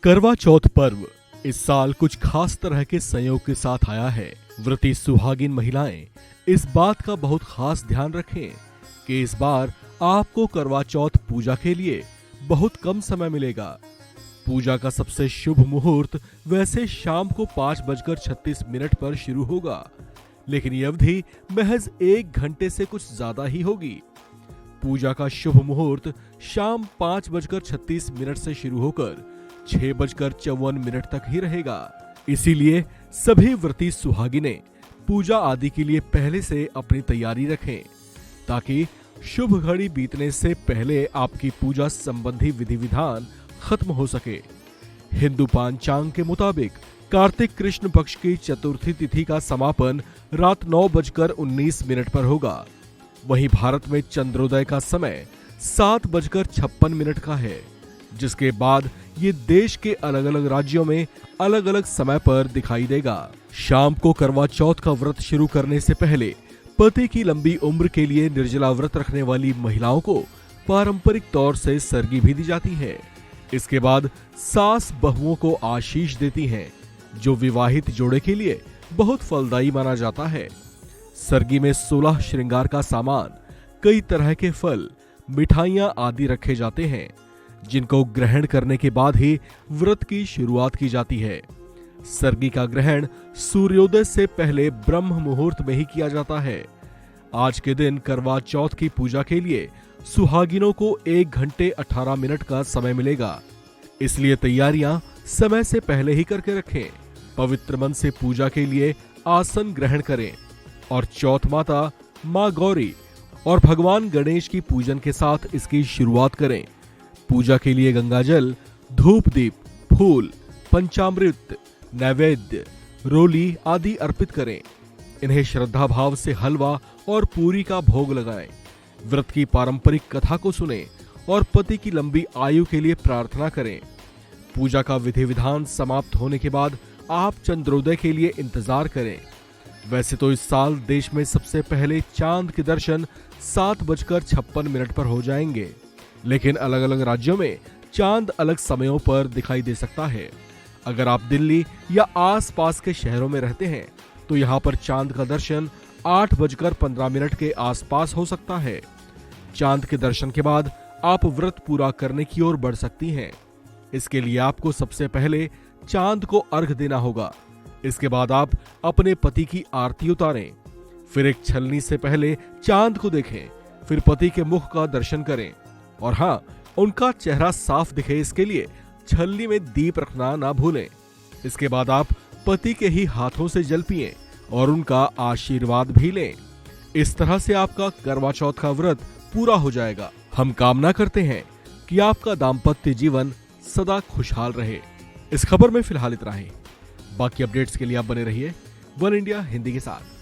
करवा चौथ पर्व इस साल कुछ खास तरह के संयोग के साथ आया है। व्रती सुहागिन महिलाएं इस बात का बहुत खास ध्यान रखें कि इस बार आपको करवा चौथ पूजा के लिए बहुत कम समय मिलेगा। पूजा का सबसे शुभ मुहूर्त वैसे शाम को 5:36 पर शुरू होगा, लेकिन ये अवधि महज 1 घंटे से कुछ ज्यादा ही होगी। पूजा का शुभ मुहूर्त शाम 5:36 से शुरू होकर 6:54 तक ही रहेगा। इसीलिए सभी व्रती सुहागिनें पूजा आदि के लिए पहले से अपनी तैयारी रखें, ताकि शुभ घड़ी बीतने से पहले आपकी पूजा संबंधी विधि विधान खत्म हो सके। हिंदू पंचांग के मुताबिक कार्तिक कृष्ण पक्ष की चतुर्थी तिथि का समापन रात 9:19 पर होगा। वहीं भारत में चंद्रोदय का समय 7:56 का है, जिसके बाद ये देश के अलग अलग राज्यों में अलग अलग समय पर दिखाई देगा। शाम को करवा चौथ का व्रत शुरू करने से पहले पति की लंबी उम्र के लिए निर्जला व्रत रखने वाली महिलाओं को पारंपरिक तौर से सरगी भी दी जाती है। इसके बाद सास बहुओं को आशीष देती हैं, जो विवाहित जोड़े के लिए बहुत फलदायी माना जाता है। सरगी में 16 श्रृंगार का सामान, कई तरह के फल, मिठाइयां आदि रखे जाते हैं, जिनको ग्रहण करने के बाद ही व्रत की शुरुआत की जाती है। सरगी का ग्रहण सूर्योदय से पहले ब्रह्म मुहूर्त में ही किया जाता है। आज के दिन करवा चौथ की पूजा के लिए सुहागिनों को 1 घंटे 18 मिनट का समय मिलेगा, इसलिए तैयारियां समय से पहले ही करके रखें। पवित्र मन से पूजा के लिए आसन ग्रहण करें और चौथ माता, मां गौरी और भगवान गणेश की पूजन के साथ इसकी शुरुआत करें। पूजा के लिए गंगाजल, धूप दीप, फूल, पंचामृत, नैवेद्य, रोली आदि अर्पित करें। इन्हें श्रद्धा भाव से हलवा और पूरी का भोग लगाएं। व्रत की पारंपरिक कथा को सुनें और पति की लंबी आयु के लिए प्रार्थना करें। पूजा का विधि विधान समाप्त होने के बाद आप चंद्रोदय के लिए इंतजार करें। वैसे तो इस साल देश में सबसे पहले चांद के दर्शन 7:56 पर हो जाएंगे, लेकिन अलग अलग राज्यों में चांद अलग समयों पर दिखाई दे सकता है। अगर आप दिल्ली या आसपास के शहरों में रहते हैं तो यहाँ पर चांद का दर्शन 8:15 के आसपास हो सकता है। चांद के दर्शन के बाद आप व्रत पूरा करने की ओर बढ़ सकती हैं। इसके लिए आपको सबसे पहले चांद को अर्घ देना होगा। इसके बाद आप अपने पति की आरती उतारें, फिर एक छलनी से पहले चांद को देखें, फिर पति के मुख का दर्शन करें और हाँ, उनका चेहरा साफ दिखे इसके लिए छलनी में दीप रखना ना भूलें। इसके बाद आप पति के ही हाथों से जल पिएं और उनका आशीर्वाद भी लें। इस तरह से आपका करवा चौथ का व्रत पूरा हो जाएगा। हम कामना करते हैं कि आपका दाम्पत्य जीवन सदा खुशहाल रहे। इस खबर में फिलहाल इतना ही। बाकी अपडेट्स के लिए आप बने रहिए वन इंडिया हिंदी के साथ।